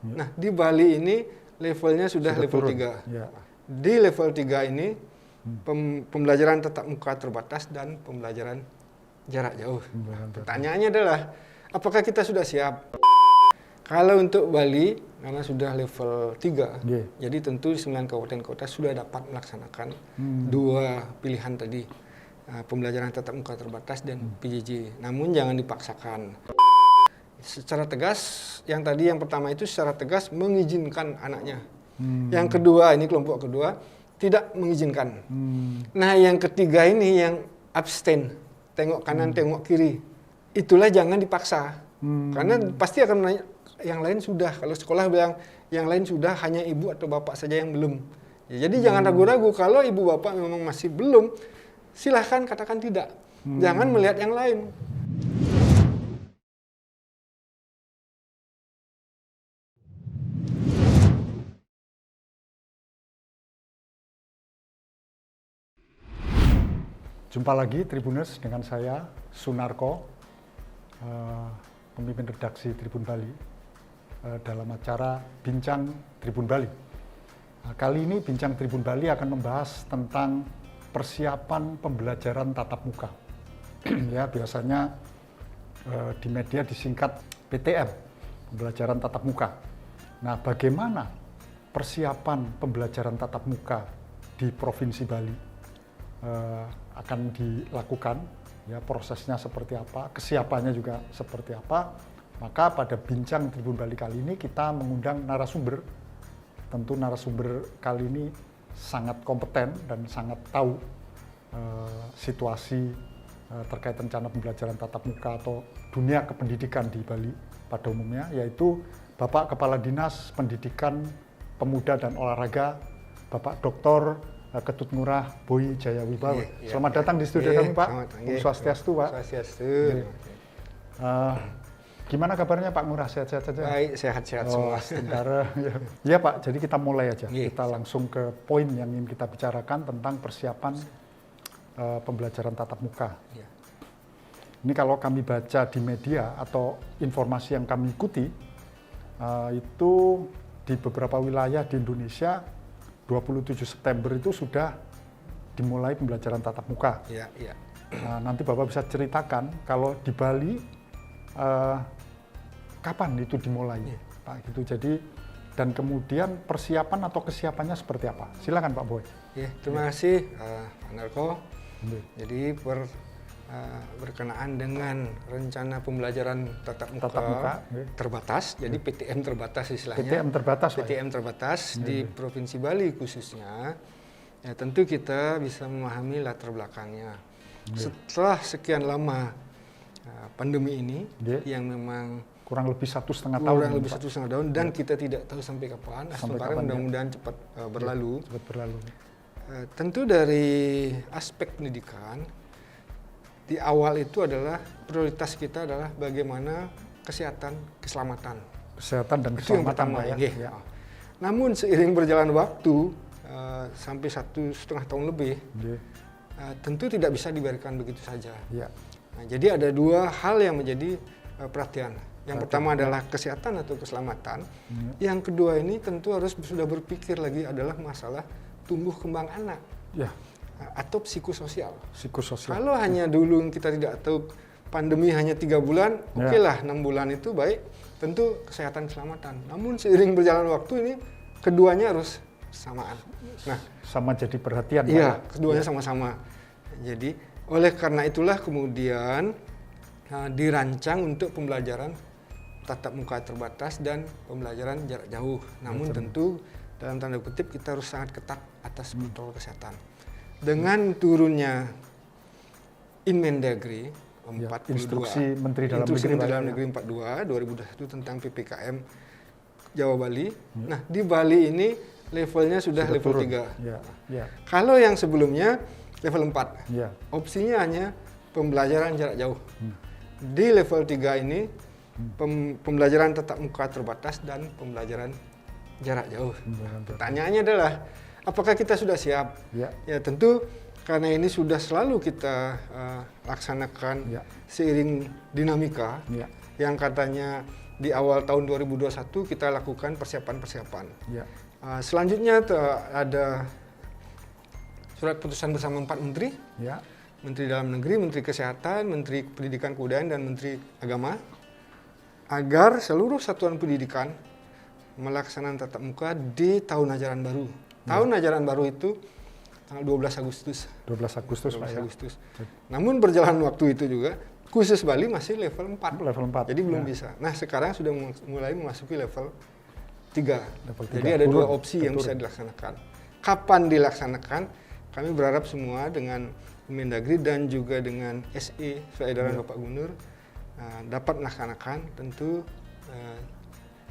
Nah, di Bali ini levelnya sudah level turun. 3. Ya. Di level 3 ini pembelajaran tatap muka terbatas dan pembelajaran jarak jauh. Pertanyaannya adalah, apakah kita sudah siap? Kalau untuk Bali, karena sudah level 3, jadi tentu 9 kabupaten kota sudah dapat melaksanakan dua pilihan tadi, pembelajaran tatap muka terbatas dan PJJ. Namun jangan dipaksakan. Secara tegas, yang pertama itu secara tegas mengizinkan anaknya. Yang kedua, ini kelompok kedua, tidak mengizinkan. Nah, yang ketiga ini yang abstain, tengok kanan, tengok kiri. Itulah jangan dipaksa. Karena pasti akan menanya, yang lain sudah. Kalau sekolah bilang, yang lain sudah, hanya ibu atau bapak saja yang belum. Ya, jadi jangan ragu-ragu, kalau ibu bapak memang masih belum, silahkan katakan tidak. Jangan melihat yang lain. Jumpa lagi Tribuners dengan saya, Sunarko, pemimpin redaksi Tribun Bali, dalam acara Bincang Tribun Bali. Kali ini Bincang Tribun Bali akan membahas tentang persiapan pembelajaran tatap muka. Ya, biasanya di media disingkat PTM, pembelajaran tatap muka. Nah, bagaimana persiapan pembelajaran tatap muka di Provinsi Bali akan dilakukan, ya, prosesnya seperti apa, kesiapannya juga seperti apa. Maka pada Bincang Tribun Bali kali ini kita mengundang narasumber. Tentu narasumber kali ini sangat kompeten dan sangat tahu situasi terkait rencana pembelajaran tatap muka atau dunia kependidikan di Bali pada umumnya, yaitu Bapak Kepala Dinas Pendidikan Pemuda dan Olahraga, Bapak Dr. Ketut Ngurah Boy Jaya Wibawa. Selamat datang di studio kami, Pak. Om Swastiastu, Pak. Swastiastu. Gimana kabarnya Pak Ngurah? Sehat-sehat saja? Baik, sehat-sehat semua. Sementara, ya Pak, jadi kita mulai aja. Kita langsung ke poin yang ingin kita bicarakan tentang persiapan pembelajaran tatap muka. Ini kalau kami baca di media atau informasi yang kami ikuti, itu di beberapa wilayah di Indonesia 27 September itu sudah dimulai pembelajaran tatap muka. Nah, nanti Bapak bisa ceritakan kalau di Bali kapan itu dimulai, Pak, gitu. Jadi dan kemudian persiapan atau kesiapannya seperti apa? Silakan Pak Boy. Terima kasih Pak Narko. Jadi berkenaan dengan rencana pembelajaran tatap muka terbatas, jadi PTM terbatas istilahnya. PTM terbatas di Provinsi Bali khususnya. Ya, tentu kita bisa memahami latar belakangnya. Setelah sekian lama pandemi ini, yang memang kurang lebih 1,5 tahun. Kurang lebih 1,5 tahun dan kita tidak tahu sampai kapan. Mudah-mudahan cepat berlalu. Tentu dari aspek pendidikan, di awal itu adalah prioritas kita adalah bagaimana kesehatan, keselamatan. Kesehatan dan keselamatan. Itu yang pertama, ya. Namun seiring berjalan waktu sampai 1,5 tahun lebih, tentu tidak bisa dibiarkan begitu saja. Nah, jadi ada dua hal yang menjadi perhatian. Yang pertama adalah kesehatan atau keselamatan. Yang kedua ini tentu harus sudah berpikir lagi adalah masalah tumbuh kembang anak. Atau psikososial. Kalau hanya dulu kita tidak tahu pandemi hanya 3 bulan, oke lah 6 bulan itu baik, tentu kesehatan keselamatan. Namun seiring berjalan waktu ini keduanya harus samaan. Nah, sama jadi perhatian. Iya, keduanya sama-sama. Jadi oleh karena itulah kemudian dirancang untuk pembelajaran tatap muka terbatas dan pembelajaran jarak jauh. Namun tentu dalam tanda kutip kita harus sangat ketat atas protokol kesehatan. Dengan turunnya Inmendagri 42, Instruksi Menteri Dalam Negeri 42 2021 tentang PPKM Jawa Bali. Nah, di Bali ini levelnya sudah level 3. Kalau yang sebelumnya level 4. Opsinya hanya pembelajaran jarak jauh. Di level 3 ini pembelajaran tatap muka terbatas dan pembelajaran jarak jauh. Pertanyaannya adalah, apakah kita sudah siap? Ya tentu karena ini sudah selalu kita laksanakan seiring dinamika yang katanya di awal tahun 2021 kita lakukan persiapan-persiapan. Ya. Selanjutnya ada surat putusan bersama 4 menteri, Ya. Menteri Dalam Negeri, Menteri Kesehatan, Menteri Pendidikan Kebudayaan, dan Menteri Agama, agar seluruh satuan pendidikan melaksanakan tatap muka di tahun ajaran baru. Tahun ajaran baru itu tanggal 12 Agustus. 12 Agustus, 12 Pak, ya. Agustus. Namun berjalan waktu itu juga, khusus Bali masih level 4. Level 4. Jadi belum Ya. bisa. Nah, sekarang sudah mulai memasuki level 3. Level 3. Jadi ada Turun. 2 opsi yang bisa dilaksanakan. Kapan dilaksanakan? Kami berharap semua dengan Mendagri dan juga dengan SE, Surat Edaran Bapak Gubernur, dapat melaksanakan. Tentu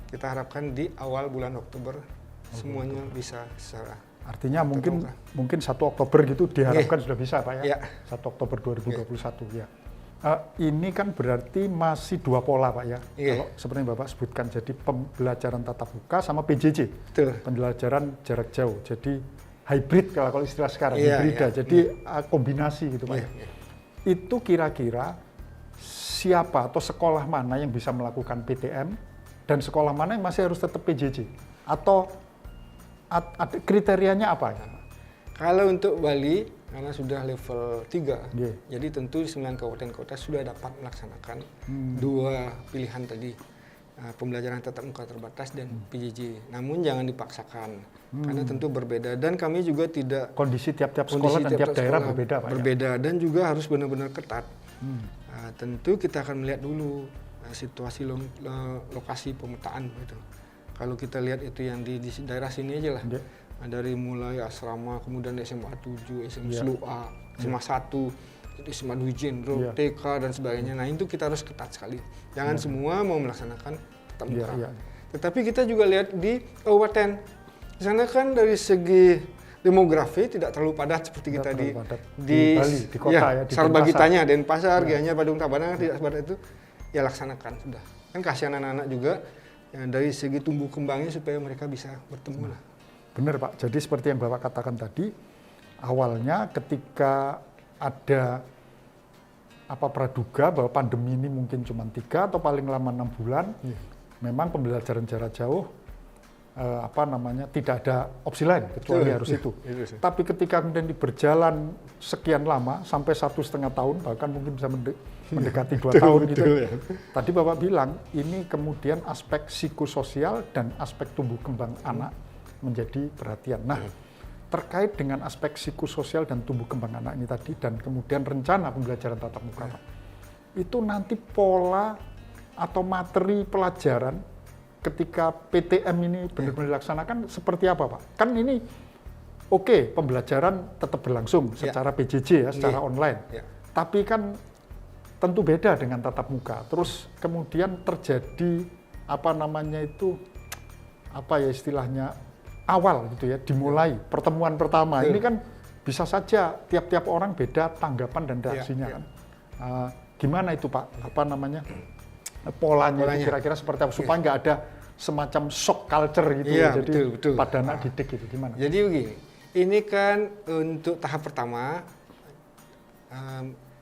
kita harapkan di awal bulan Oktober semuanya bisa secara Artinya mungkin terbuka. 1 Oktober gitu diharapkan sudah bisa, Pak, ya? Ya. 1 Oktober 2021, ya. Ini kan berarti masih 2 pola, Pak, ya? Iya. Kalau seperti yang Bapak sebutkan, jadi pembelajaran tatap muka sama PJJ, Betul. pembelajaran jarak jauh. Jadi hybrid kalau istilah sekarang, Iya, hibrida. iya. Jadi kombinasi gitu, Pak. Iya, ya. iya. Itu kira-kira siapa atau sekolah mana yang bisa melakukan PTM dan sekolah mana yang masih harus tetap PJJ? Atau ada kriterianya apa? Ya? Kalau untuk Bali, karena sudah level 3, Yeah. jadi tentu di 9 kabupaten kota sudah dapat melaksanakan 2 pilihan tadi, pembelajaran tatap muka terbatas dan PJJ. Namun jangan dipaksakan, karena tentu berbeda. Dan kami juga tidak Kondisi tiap-tiap sekolah dan tiap daerah sekolah berbeda, Pak. Ya? berbeda, dan juga harus benar-benar ketat. Tentu kita akan melihat dulu situasi lokasi pemetaan gitu. Kalau kita lihat itu yang di daerah sini aja lah. Yeah. Dari mulai asrama, kemudian SMA 7, SMA Yeah. SLUA, SMA 1, SMA Dwi Jenderal, Yeah. TK dan sebagainya. Nah, itu kita harus ketat sekali. Jangan semua mau melaksanakan tatap muka. Yeah, yeah. Tetapi kita juga lihat di kabupaten. Di sana kan dari segi demografi tidak terlalu padat seperti kita Tidak di terlalu padat. di Di Bali, di kota ya, di Sarbagitanya, Denpasar, Gianyar, Badung Tabanan, tidak sepadat itu. Ya laksanakan sudah. Kan kasihan anak-anak juga yang dari segi tumbuh kembangnya supaya mereka bisa bertemu lah. Benar, Pak. Jadi seperti yang Bapak katakan tadi, awalnya ketika ada praduga bahwa pandemi ini mungkin cuma 3 atau paling lama 6 bulan, memang pembelajaran jarak jauh tidak ada opsi lain kecuali harus itu. Itu sih. Tapi ketika kemudian berjalan sekian lama sampai 1,5 tahun, bahkan mungkin bisa mendekati 2 tahun gitu. Betul, ya. Tadi Bapak bilang ini kemudian aspek psikososial dan aspek tumbuh kembang anak menjadi perhatian. Nah, terkait dengan aspek psikososial dan tumbuh kembang anak ini tadi dan kemudian rencana pembelajaran tatap muka, Pak, itu nanti pola atau materi pelajaran ketika PTM ini benar-benar dilaksanakan seperti apa, Pak? Kan ini pembelajaran tetap berlangsung secara PJJ ya, secara online. Ya. Tapi kan tentu beda dengan tatap muka. Terus kemudian terjadi istilahnya awal gitu ya, dimulai pertemuan pertama. Ini kan bisa saja tiap-tiap orang beda tanggapan dan reaksinya kan. Gimana itu, Pak? Polanya itu kira-kira seperti apa supaya nggak ada semacam shock culture gitu. Iya, Jadi betul. pada anak didik itu gimana? Jadi begini, ini kan untuk tahap pertama,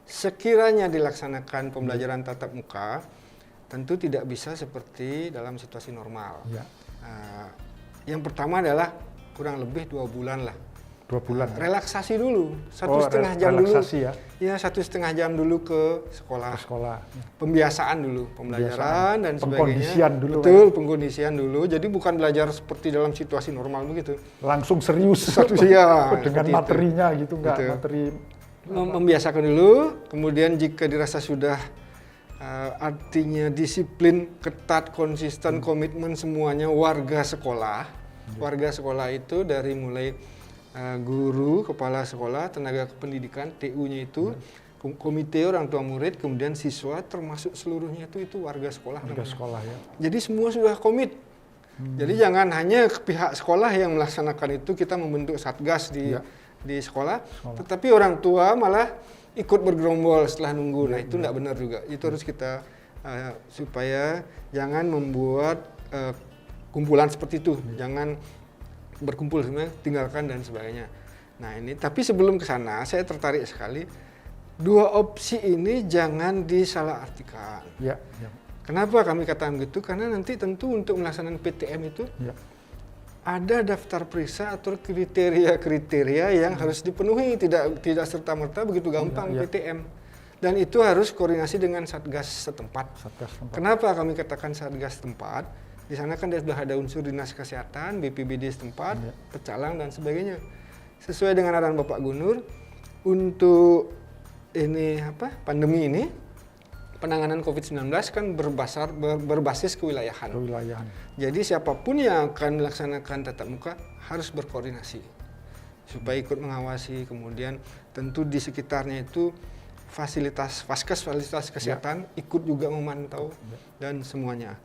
sekiranya dilaksanakan pembelajaran tatap muka, tentu tidak bisa seperti dalam situasi normal. Ya. Yang pertama adalah kurang lebih 2 bulan lah. 2 bulan. Relaksasi dulu, 1,5 jam dulu. Relaksasi ya. Ya, 1,5 jam dulu ke sekolah. Sekolah. Pembiasaan dulu, pembelajaran dan sebagainya. Pengkondisian dulu. Betul, pengkondisian dulu. Jadi bukan belajar seperti dalam situasi normal begitu. Langsung serius. Ya, dengan seperti materinya gitu, enggak Betul. materi. Membiasakan dulu, kemudian jika dirasa sudah artinya disiplin, ketat, konsisten, komitmen semuanya warga sekolah. Warga sekolah itu dari mulai guru, kepala sekolah, tenaga kependidikan, TU-nya itu, komite orang tua murid, kemudian siswa, termasuk seluruhnya itu warga sekolah. Warga sekolah ya. Jadi semua sudah komit. Jadi jangan hanya pihak sekolah yang melaksanakan itu, kita membentuk satgas di sekolah, tetapi orang tua malah ikut bergerombol setelah nunggu. Nah, itu tidak benar juga. Itu harus kita supaya jangan membuat kumpulan seperti itu. Jangan berkumpul sebenarnya, tinggalkan dan sebagainya. Nah, ini tapi sebelum ke sana saya tertarik sekali 2 opsi ini jangan disalahartikan. Ya. Kenapa kami katakan begitu? Karena nanti tentu untuk melaksanakan PTM itu Ya. ada daftar periksa atau kriteria-kriteria yang harus dipenuhi, tidak serta-merta begitu gampang Ya. PTM. Dan itu harus koordinasi dengan Satgas setempat. Satgas tempat. Kenapa kami katakan Satgas setempat? Di sana kan sudah ada unsur Dinas Kesehatan, BPBD setempat, Ya. Pecalang dan sebagainya. Sesuai dengan arahan Bapak Gubernur, untuk pandemi ini, penanganan COVID-19 kan berbasis kewilayahan. Kewilayahan. Jadi siapapun yang akan melaksanakan tatap muka harus berkoordinasi supaya ikut mengawasi. Kemudian tentu di sekitarnya itu fasilitas kesehatan ikut juga memantau dan semuanya.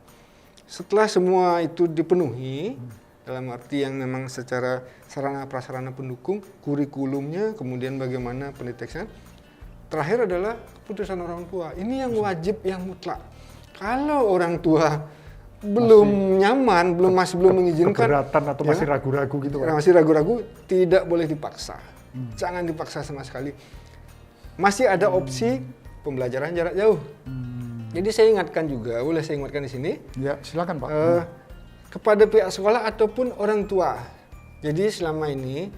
Setelah semua itu dipenuhi, dalam arti yang memang secara sarana prasarana pendukung, kurikulumnya, kemudian bagaimana pendeteksian, terakhir adalah keputusan orang tua. Ini yang wajib, yang mutlak. Kalau orang tua belum nyaman, masih belum mengizinkan, keberatan atau masih ragu-ragu gitu kan? Masih ragu-ragu, tidak boleh dipaksa. Jangan dipaksa sama sekali. Masih ada opsi pembelajaran jarak jauh. Jadi saya ingatkan juga, boleh saya ingatkan di sini? Ya, silakan Pak. Kepada pihak sekolah ataupun orang tua. Jadi selama ini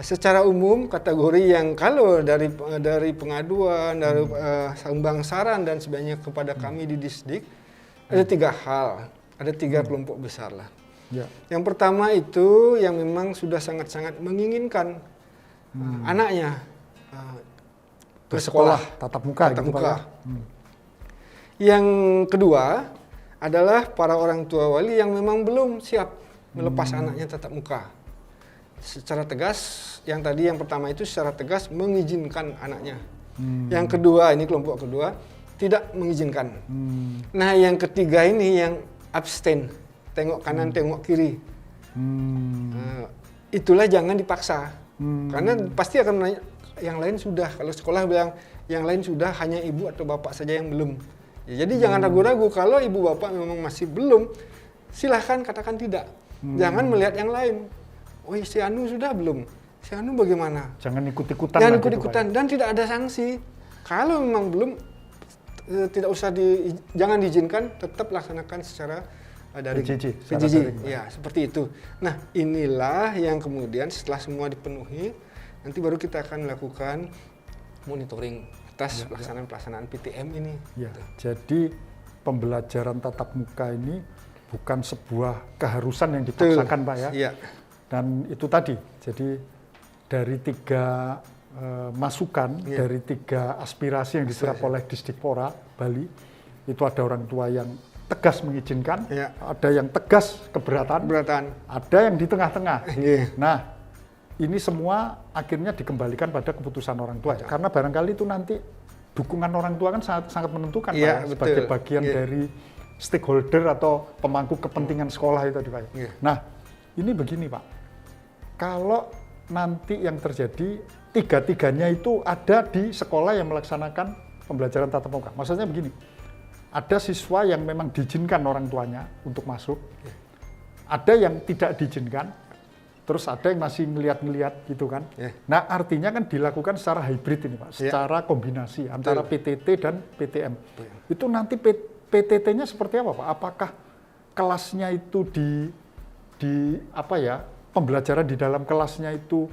secara umum kategori yang kalau dari pengaduan, dari sumbang saran dan sebagainya kepada kami di Disdik, ada 3 hal, ada 3 kelompok besar lah. Ya. Yang pertama itu yang memang sudah sangat-sangat menginginkan anaknya ke sekolah tatap muka. tatap gitu, muka. Pak, ya? Yang kedua adalah para orang tua wali yang memang belum siap melepas anaknya tatap muka. Secara tegas, yang pertama itu secara tegas mengizinkan anaknya. Yang kedua, ini kelompok kedua, tidak mengizinkan. Nah, yang ketiga ini yang abstain, tengok kanan, tengok kiri. Itulah jangan dipaksa. Karena pasti akan menanya, yang lain sudah, kalau sekolah bilang yang lain sudah, hanya ibu atau bapak saja yang belum. Ya, jadi jangan ragu-ragu, kalau ibu bapak memang masih belum, silahkan katakan tidak. Jangan melihat yang lain. Oh, si Anu sudah belum? Si Anu bagaimana? Jangan ikut-ikutan. Jangan lah gitu, ikut-ikutan, Pak, ya? dan tidak ada sanksi. Kalau memang belum, tidak usah jangan diizinkan, tetap laksanakan secara daring. PJJ, ya seperti itu. Nah, inilah yang kemudian setelah semua dipenuhi, nanti baru kita akan melakukan monitoring atas pelaksanaan PTM ini. Ya, Gitu. jadi pembelajaran tatap muka ini bukan sebuah keharusan yang dipaksakan, Pak ya. Iya. Dan itu tadi, jadi dari 3 masukan, dari 3 aspirasi yang diserap oleh Disdikpora Bali, itu ada orang tua yang tegas mengizinkan, ada yang tegas keberatan, ada yang di tengah-tengah. Nah, ini semua akhirnya dikembalikan pada keputusan orang tua. Karena barangkali itu nanti dukungan orang tua kan sangat menentukan, Pak, sebagai bagian dari stakeholder atau pemangku kepentingan sekolah itu, Pak. Nah, ini begini, Pak. Kalau nanti yang terjadi 3-tiganya itu ada di sekolah yang melaksanakan pembelajaran tatap muka. Maksudnya begini, ada siswa yang memang diizinkan orang tuanya untuk masuk, ada yang tidak diizinkan, terus ada yang masih ngeliat-ngeliat gitu kan. Nah, artinya kan dilakukan secara hybrid ini, Pak, secara kombinasi antara PTT dan PTM. Itu nanti PTT-nya seperti apa, Pak? Apakah kelasnya itu pembelajaran di dalam kelasnya itu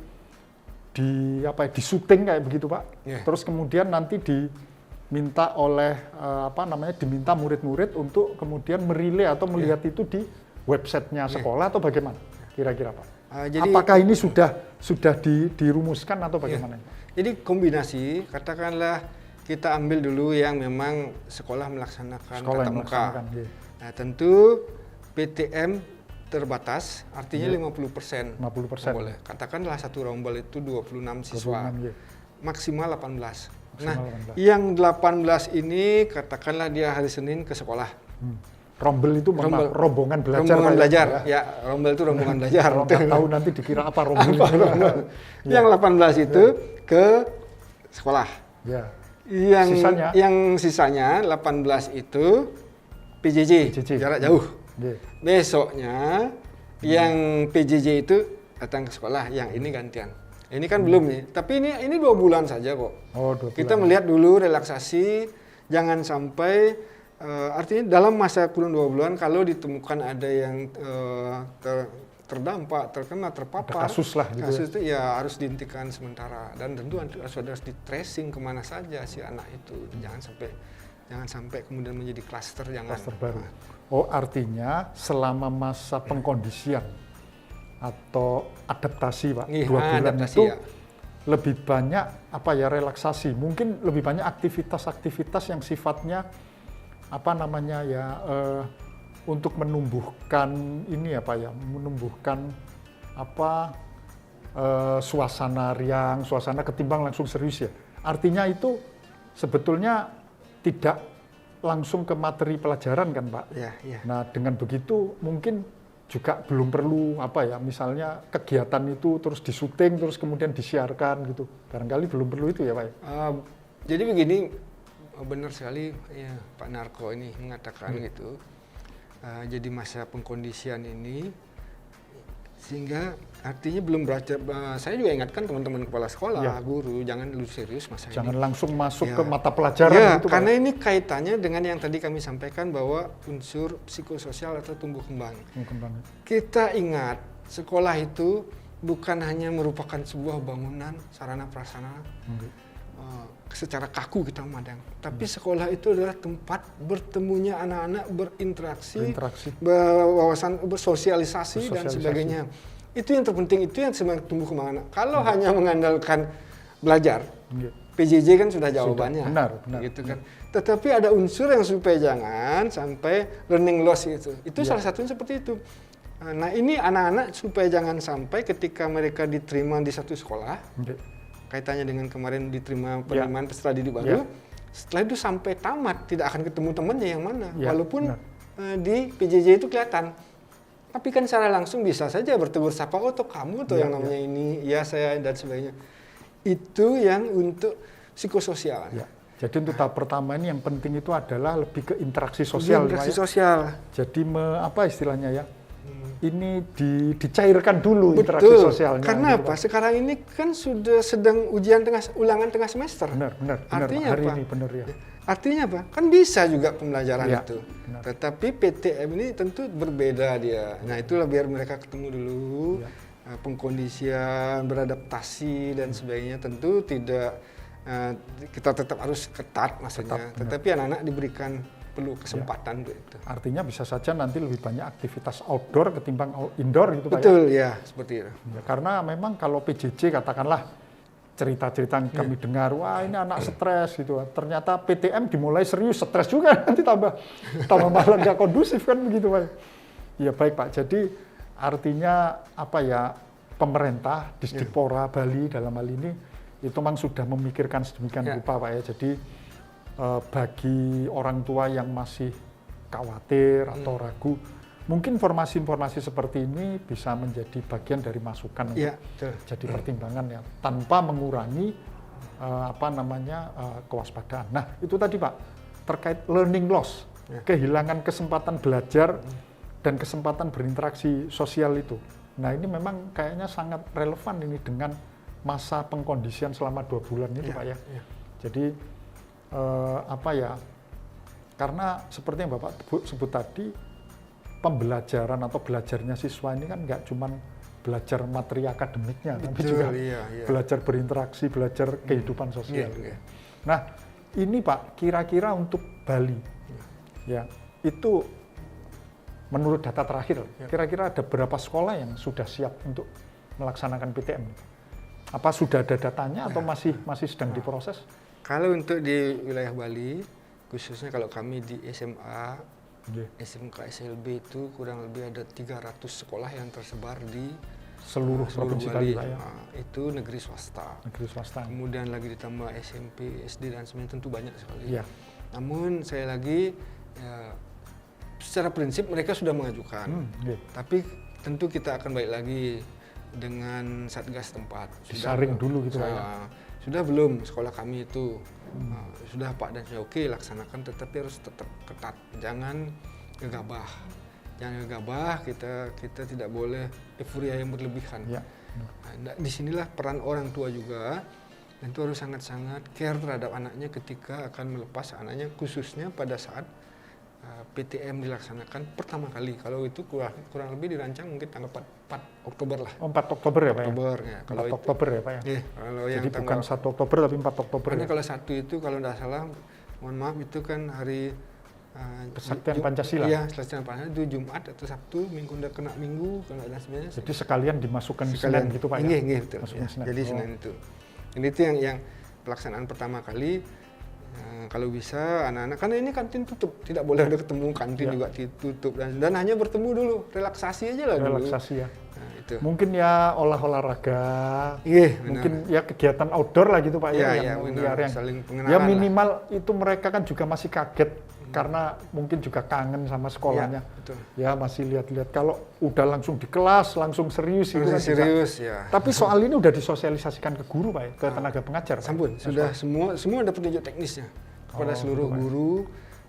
di syuting kayak begitu, Pak? Terus kemudian nanti diminta oleh diminta murid-murid untuk kemudian merilai atau melihat itu di websitenya sekolah atau bagaimana? Kira-kira, Pak? Jadi, apakah ini sudah dirumuskan atau bagaimana? Jadi kombinasi, katakanlah kita ambil dulu yang memang sekolah melaksanakan tatap muka. Nah, tentu PTM terbatas, artinya 50%. 50%. Boleh. Katakanlah satu rombel itu 26 siswa. Maksimal 18. Nah, yang 18 ini katakanlah dia hari Senin ke sekolah. Rombel itu rombongan belajar. Rombongan belajar, ya. Rombel itu rombongan belajar. Kalau nggak tahu nanti dikira apa rombel. Yang 18 itu ke sekolah. Yang sisanya 18 itu PJJ. Jarak jauh. Besoknya yang PJJ itu datang ke sekolah, yang ini gantian. Ini kan belum nih, tapi ini 2 bulan saja kok. Oh, 2 bulan. Kita melihat dulu relaksasi, jangan sampai artinya dalam masa kurun 2 bulan kalau ditemukan ada yang terdampak, terpapar, ada kasus lah gitu. Kasus itu ya harus dihentikan sementara dan tentu harus di tracing kemana saja si anak itu. Jangan sampai kemudian menjadi klaster Klaster baru. Oh, artinya selama masa pengkondisian atau adaptasi, Pak, 2 bulan adaptasi, itu ya. lebih banyak apa ya, relaksasi. Mungkin lebih banyak aktivitas-aktivitas yang sifatnya apa namanya ya, untuk menumbuhkan ini apa ya, menumbuhkan apa suasana riang, suasana ketimbang langsung serius ya. Artinya itu sebetulnya tidak langsung ke materi pelajaran kan, Pak? Ya, ya. Nah, dengan begitu mungkin juga belum perlu apa ya, misalnya kegiatan itu terus disuting terus kemudian disiarkan gitu. Barangkali belum perlu itu ya, Pak? Jadi begini, benar sekali ya Pak Narko ini mengatakan gitu. Jadi masa pengkondisian ini sehingga artinya belum belajar. Saya juga ingatkan teman-teman kepala sekolah, ya. Guru, jangan lu serius masa ini. Jangan langsung masuk Ya. ke mata pelajaran Ya, gitu, karena Pak. ini kaitannya dengan yang tadi kami sampaikan bahwa unsur psikososial atau tumbuh kembang. Kita ingat sekolah itu bukan hanya merupakan sebuah bangunan sarana prasarana secara kaku kita memandang, tapi sekolah itu adalah tempat bertemunya anak-anak, berinteraksi. Berwawasan, bersosialisasi dan sebagainya. Itu yang terpenting, itu yang sebenarnya tumbuh kembang anak. Kalau hanya mengandalkan belajar, PJJ kan sudah jawabannya. Benar. Gitu kan. Tetapi ada unsur yang supaya jangan sampai learning loss itu. Itu salah satunya seperti itu. Nah, ini anak-anak supaya jangan sampai ketika mereka diterima di satu sekolah, kaitannya dengan kemarin diterima penerimaan peserta didik baru, setelah itu sampai tamat tidak akan ketemu temannya yang mana, walaupun di PJJ itu kelihatan. Tapi kan secara langsung bisa saja bertegur sapa, oh toh kamu tuh yang namanya ini, ya saya dan sebagainya. Itu yang untuk psikososial. Ya. Jadi untuk tahap pertama ini yang penting itu adalah lebih ke interaksi sosial. Interaksi sosial. Jadi apa istilahnya ya? Ini dicairkan dulu. Betul. Interaksi sosialnya. Karena gitu, apa? Sekarang ini kan sudah sedang ulangan tengah semester. Benar. Artinya hari apa? ini benar ya. Artinya apa? Kan bisa juga pembelajaran itu. Benar. Tetapi PTM ini tentu berbeda dia. Nah, itulah biar mereka ketemu dulu, pengkondisian, beradaptasi dan sebagainya. Tentu tidak kita tetap harus ketat maksudnya. Tetapi anak-anak diberikan perlu kesempatan untuk itu. Artinya bisa saja nanti lebih banyak aktivitas outdoor ketimbang indoor gitu, Pak. Betul ya, seperti itu. Ya, karena memang kalau PJJ katakanlah cerita-cerita yang kami dengar, wah ini anak stres gitu. Ternyata PTM dimulai serius, stres juga nanti tambah malah nggak kondusif kan begitu, Pak. Ya baik, Pak. Jadi artinya apa ya, pemerintah Disdikpora Bali dalam hal ini itu memang sudah memikirkan sedemikian rupa, Pak ya. Jadi bagi orang tua yang masih khawatir atau ragu, mungkin informasi-informasi seperti ini bisa menjadi bagian dari masukan untuk jadi pertimbangan ya, tanpa mengurangi kewaspadaan. Nah, itu tadi Pak, terkait learning loss, kehilangan kesempatan belajar dan kesempatan berinteraksi sosial itu. Nah, ini memang kayaknya sangat relevan ini dengan masa pengkondisian selama 2 bulan itu, Pak ya. Jadi karena seperti yang Bapak sebut tadi, pembelajaran atau belajarnya siswa ini kan nggak cuma belajar materi akademiknya, tapi juga belajar berinteraksi, belajar kehidupan sosial. Nah, ini Pak, kira-kira untuk Bali, ya itu menurut data terakhir, kira-kira ada berapa sekolah yang sudah siap untuk melaksanakan PTM? Apa sudah ada datanya atau masih sedang diproses? Kalau untuk di wilayah Bali, khususnya kalau kami di SMA, SMK, SLB itu kurang lebih ada 300 sekolah yang tersebar di seluruh provinsi Bali. Bali. Itu negeri swasta. Kemudian lagi ditambah SMP, SD dan sebagainya, tentu banyak sekali. Namun saya lagi secara prinsip mereka sudah mengajukan. Tapi tentu kita akan balik lagi dengan Satgas tempat. Disaring dulu gitu ya. Sudah belum sekolah kami itu sudah Pak dan saya oke laksanakan, tetapi harus tetap ketat, jangan gegabah, kita tidak boleh euforia yang berlebihan. Nah, disinilah peran orang tua juga, dan itu harus sangat-sangat care terhadap anaknya ketika akan melepas anaknya, khususnya pada saat PTM dilaksanakan pertama kali. Kalau itu kurang lebih dirancang mungkin tanggal 4 Oktober lah. Oh, 4 Oktober ya Pak Oktober, ya? ya. Kalau 4 Oktober ya Pak ya? Iya, kalau Jadi yang bukan 1 Oktober tapi 4 Oktober karena ya? kalau 1 itu kalau tidak salah, mohon maaf itu kan hari Kesaktian Pancasila? Iya, Kesaktian Pancasila itu Jumat atau Sabtu, Minggu udah kena Minggu, kalau ada sebenarnya. Jadi sekalian dimasukkan Senin gitu Pak ya? Iya, betul. Masukkan Ya, Senin. jadi Senin itu. Jadi itu yang pelaksanaan pertama kali. Kalau bisa anak-anak, karena ini kantin tutup, tidak boleh ada ketemu, kantin juga tutup dan hanya bertemu dulu, relaksasi aja lah dulu. Relaksasi ya. Nah, itu. Mungkin ya olahraga, Iya, mungkin ya kegiatan outdoor lah gitu Pak ya, Iya, benar. yang Saling pengenalan ya lah. minimal itu mereka kan juga masih kaget karena mungkin juga kangen sama sekolahnya. Iya, betul. Ya masih lihat-lihat. Kalau udah langsung di kelas, langsung serius itu kan juga. Serius ya. Tapi soal ini udah disosialisasikan ke guru Pak ya, ke tenaga pengajar. Pak? Sampun, sudah semua ada petunjuk teknisnya kepada seluruh gitu, Pak. guru,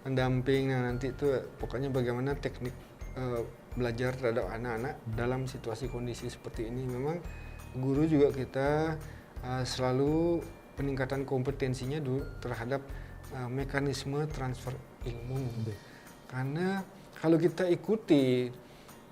pendamping. Nah, nanti itu pokoknya bagaimana teknik belajar terhadap anak-anak dalam situasi kondisi seperti ini. Memang guru juga kita selalu peningkatan kompetensinya terhadap mekanisme transfer ilmu. Karena kalau kita ikuti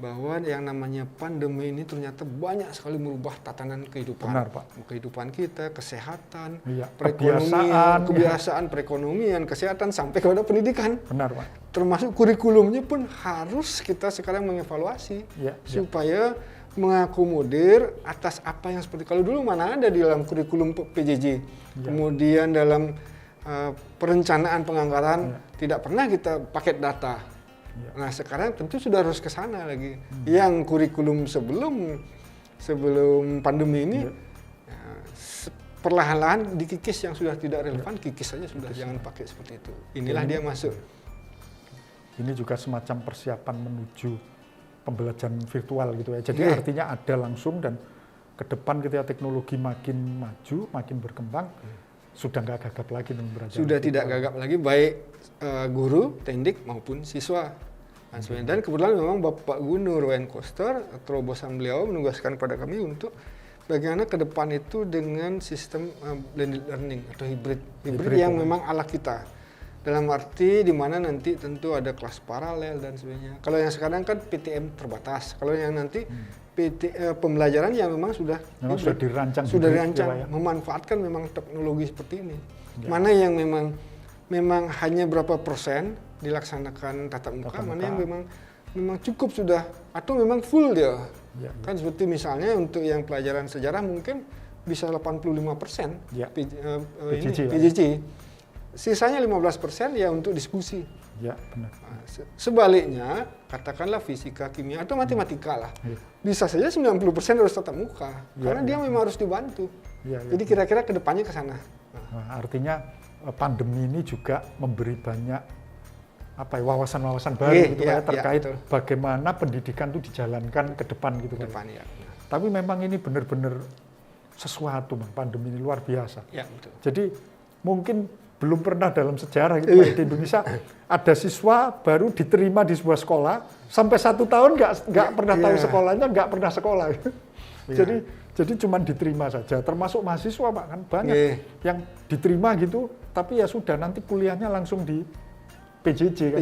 bahwa yang namanya pandemi ini ternyata banyak sekali merubah tatanan kehidupan. Benar, Pak. Kehidupan kita, kesehatan, Iya, perekonomian, kebiasaan perekonomian, kesehatan sampai kepada pendidikan. Benar Pak. Termasuk kurikulumnya pun harus kita sekarang mengevaluasi Iya, supaya mengakomodir atas apa yang seperti kalau dulu mana ada di dalam kurikulum PJJ. Iya. Kemudian dalam perencanaan penganggaran tidak pernah kita paket data. Ya. Nah sekarang tentu sudah harus ke sana lagi. Yang kurikulum sebelum pandemi ini perlahan-lahan dikikis yang sudah tidak relevan, kikis saja sudah, jangan pakai seperti itu. Inilah dia masuk. Ini juga semacam persiapan menuju pembelajaran virtual gitu ya. Jadi Iya. artinya ada langsung dan ke depan ketika teknologi makin maju, makin berkembang, sudah nggak gagap lagi dengan belajar. Sudah tidak gagap lagi baik guru, tendik maupun siswa. Dan kebetulan memang Bapak Gubernur Wayan Koster, terobosan beliau menugaskan kepada kami untuk bagaimana ke depan itu dengan sistem blended learning atau hybrid yang memang ala kita. Dalam arti di mana nanti tentu ada kelas paralel dan sebagainya. Kalau yang sekarang kan PTM terbatas. Kalau yang nanti pembelajaran yang memang sudah dirancang, ya, memanfaatkan memang teknologi seperti ini. Ya. Mana yang memang hanya berapa persen dilaksanakan tatap muka, mana yang memang cukup sudah atau memang full dia. Ya. Kan seperti misalnya untuk yang pelajaran sejarah mungkin bisa 85% ya. PJJ. Sisanya 15% ya untuk diskusi. Ya, benar. Nah, sebaliknya, katakanlah fisika, kimia atau matematika lah. Ya. Bisa saja 90% harus tatap muka. Ya, karena dia memang harus dibantu. Ya, ya. Jadi kira-kira ke depannya ke sana. Nah, artinya pandemi ini juga memberi banyak wawasan-wawasan baru gitu ya, terkait bagaimana pendidikan itu dijalankan ke depan gitu. Ke depan, ya. Tapi memang ini benar-benar sesuatu, Bang. Pandemi ini luar biasa. Ya, betul. Jadi mungkin belum pernah dalam sejarah gitu di Indonesia ada siswa baru diterima di sebuah sekolah sampai 1 tahun nggak pernah tahu sekolahnya, nggak pernah sekolah. Jadi cuma diterima saja. Termasuk mahasiswa Pak, kan banyak yang diterima gitu, tapi ya sudah nanti kuliahnya langsung di PJJ kan.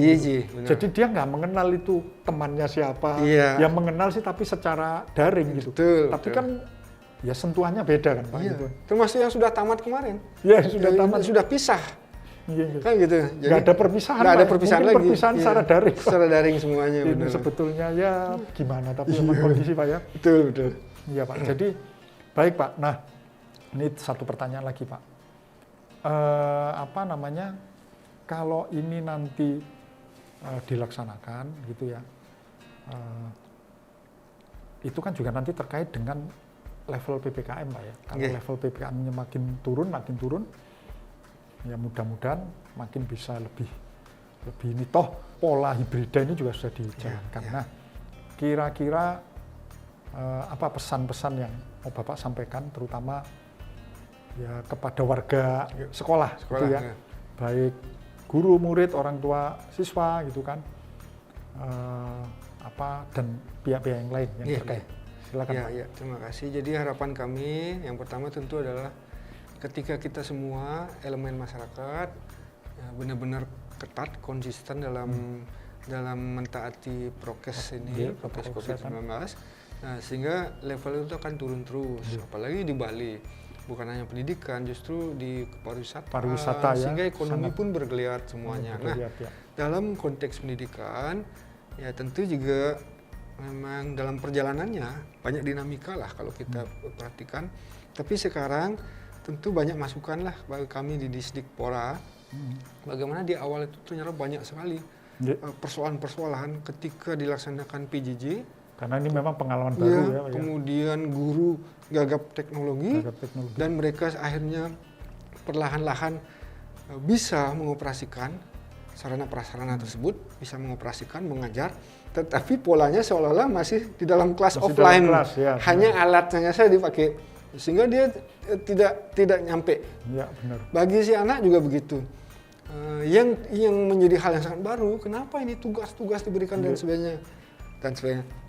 Jadi dia nggak mengenal itu temannya siapa, yang mengenal sih tapi secara daring gitu. Tapi kan ya sentuhannya beda kan Pak. Iya. Gitu. Termasuk yang sudah tamat kemarin. Ya sudah tamat. Sudah pisah. Iya. Kan gitu. Jadi nggak ada perpisahan. Nggak ada perpisahan lagi. Perpisahan secara daring. Secara daring semuanya. Ini benar. Sebetulnya ya gimana tapi memang kondisi Pak ya. Betul. Iya Pak. Jadi baik Pak. Nah ini satu pertanyaan lagi Pak. Kalau ini nanti dilaksanakan gitu ya. Itu kan juga nanti terkait dengan level PPKM Pak ya. Kalau level PPKM-nya makin turun, ya mudah-mudahan makin bisa lebih ini toh pola hibrida ini juga sudah dijalankan. Nah, kira-kira apa pesan-pesan yang mau Bapak sampaikan terutama ya kepada warga sekolah gitu ya. Baik guru, murid, orang tua, siswa gitu kan. Dan pihak-pihak yang lain yang terkait. Silakan Pak. Ya, terima kasih. Jadi harapan kami yang pertama tentu adalah ketika kita semua elemen masyarakat benar-benar ketat, konsisten dalam mentaati prokes ini, prokes COVID-19. Nah, sehingga level itu akan turun terus, apalagi di Bali. Bukan hanya pendidikan, justru di pariwisata ya, sehingga ekonomi pun bergeliat semuanya. Bergeliat, nah, dalam konteks pendidikan, ya tentu juga memang dalam perjalanannya banyak dinamika lah kalau kita perhatikan. Tapi sekarang tentu banyak masukan lah bagi kami di Disdikpora. Bagaimana di awal itu ternyata banyak sekali persoalan-persoalan ketika dilaksanakan PJJ. Karena ini memang pengalaman baru ya. Kemudian guru gagap teknologi, dan mereka akhirnya perlahan-lahan bisa mengoperasikan sarana prasarana tersebut, bisa mengoperasikan, mengajar, tetapi polanya seolah-olah masih di dalam kelas offline, hanya alatnya saya dipakai, sehingga dia tidak nyampe. Ya, benar. Bagi si anak juga begitu. Yang menjadi hal yang sangat baru, kenapa ini tugas-tugas diberikan dan sebagainya.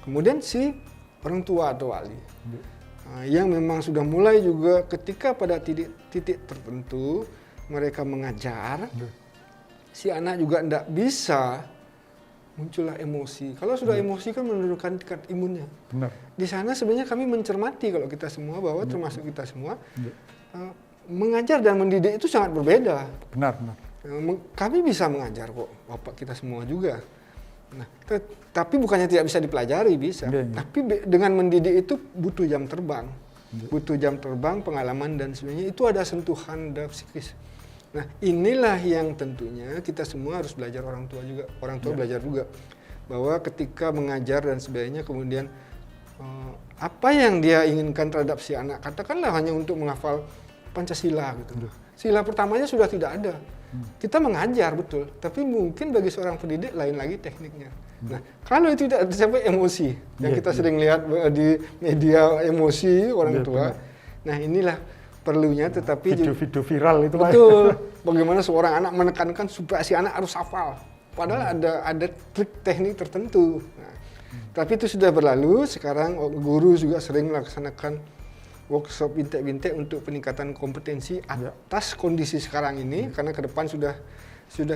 Kemudian si orang tua atau wali yang memang sudah mulai juga ketika pada titik tertentu mereka mengajar, si anak juga tidak bisa, muncullah emosi. Kalau sudah emosi kan menurunkan tingkat imunnya. Benar. Di sana sebenarnya kami mencermati kalau kita semua bahwa termasuk kita semua mengajar dan mendidik itu sangat berbeda. Benar. Kami bisa mengajar kok, bapak kita semua juga. Nah, tapi bukannya tidak bisa dipelajari, bisa. Tapi dengan mendidik itu butuh jam terbang. Butuh jam terbang, pengalaman dan sebagainya. Itu ada sentuhan dan psikis. Nah, inilah yang tentunya kita semua harus belajar, orang tua juga. Orang tua belajar juga. Bahwa ketika mengajar dan sebagainya, kemudian apa yang dia inginkan terhadap si anak, katakanlah hanya untuk menghafal Pancasila gitu. Sila pertamanya sudah tidak ada. Kita mengajar betul, tapi mungkin bagi seorang pendidik lain lagi tekniknya. Nah, kalau itu tidak sampai emosi, yang kita sering lihat di media, emosi orang tua. Nah, inilah perlunya, tetapi video-video viral itu betul. Bagaimana seorang anak menekankan supaya si anak harus hafal, padahal ada trik teknik tertentu. Nah, tapi itu sudah berlalu. Sekarang guru juga sering melaksanakan workshop bintek-bintek untuk peningkatan kompetensi atas kondisi sekarang ini, karena ke depan sudah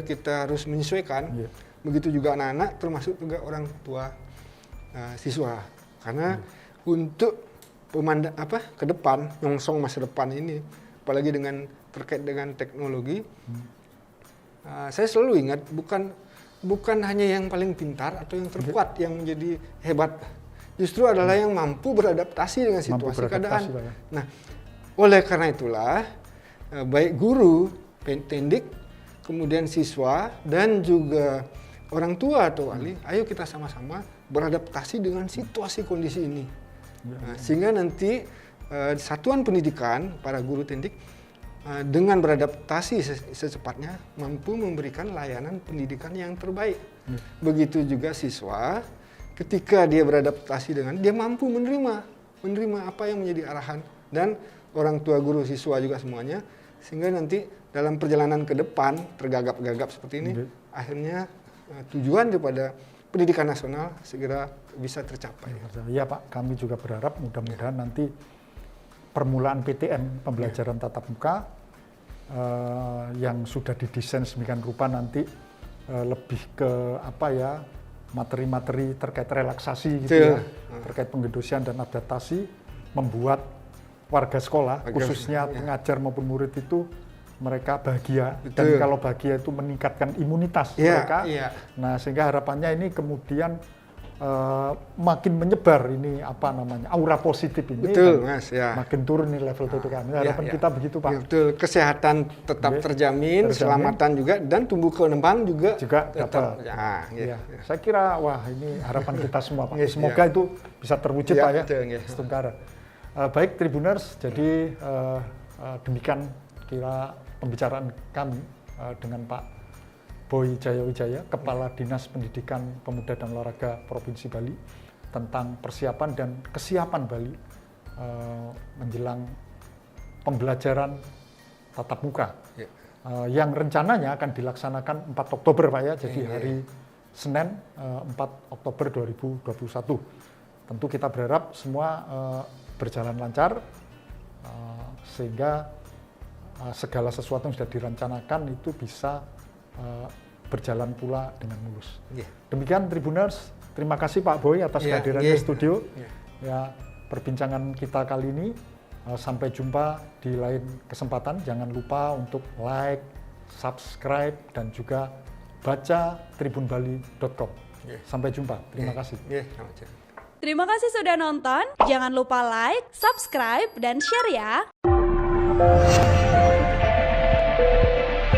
kita harus menyesuaikan. Begitu juga anak-anak, termasuk juga orang tua siswa. Karena untuk ke depan, nyongsong masa depan ini, apalagi terkait dengan teknologi, saya selalu ingat bukan hanya yang paling pintar atau yang terkuat yang menjadi hebat. Justru adalah yang mampu beradaptasi dengan situasi keadaan. Nah, oleh karena itulah baik guru, pendidik, kemudian siswa dan juga orang tua atau wali, ayo kita sama-sama beradaptasi dengan situasi kondisi ini. Nah, sehingga nanti satuan pendidikan, para guru pendidik dengan beradaptasi secepatnya mampu memberikan layanan pendidikan yang terbaik. Begitu juga siswa, ketika dia beradaptasi dengan, dia mampu menerima apa yang menjadi arahan, dan orang tua, guru, siswa juga semuanya, sehingga nanti dalam perjalanan ke depan tergagap-gagap seperti ini, akhirnya tujuan daripada pendidikan nasional segera bisa tercapai. Iya Pak, kami juga berharap mudah-mudahan nanti permulaan PTM, pembelajaran tatap muka, yang sudah didesain sedemikian rupa nanti lebih ke materi-materi terkait relaksasi gitu ya, terkait pengendosian dan adaptasi, membuat warga sekolah, khususnya pengajar maupun murid itu mereka bahagia. Dan kalau bahagia itu meningkatkan imunitas mereka. Nah, sehingga harapannya ini kemudian makin menyebar ini aura positif ini. Betul, Mas, makin turun nih level PPKM. Harapan kita begitu, Pak. Betul, kesehatan tetap terjamin, keselamatan juga, dan tumbuh kembang juga dapat. Saya kira ini harapan kita semua, Pak. Semoga itu bisa terwujud, Pak ya. Setungkara. Baik Tribuners, jadi demikian kira pembicaraan kami dengan Pak Boy Jayawijaya, Kepala Dinas Pendidikan Pemuda dan Olahraga Provinsi Bali, tentang persiapan dan kesiapan Bali menjelang pembelajaran tatap muka yang rencananya akan dilaksanakan 4 Oktober Pak ya, jadi hari Senin 4 Oktober 2021. Tentu kita berharap semua berjalan lancar sehingga segala sesuatu yang sudah direncanakan itu bisa berjalan pula dengan mulus. Yeah. Demikian Tribuners, terima kasih Pak Boy atas kehadirannya di studio. Ya, perbincangan kita kali ini. Sampai jumpa di lain kesempatan. Jangan lupa untuk like, subscribe, dan juga baca tribunbali.com. Sampai jumpa. Terima kasih. Terima kasih sudah nonton. Jangan lupa like, subscribe, dan share ya.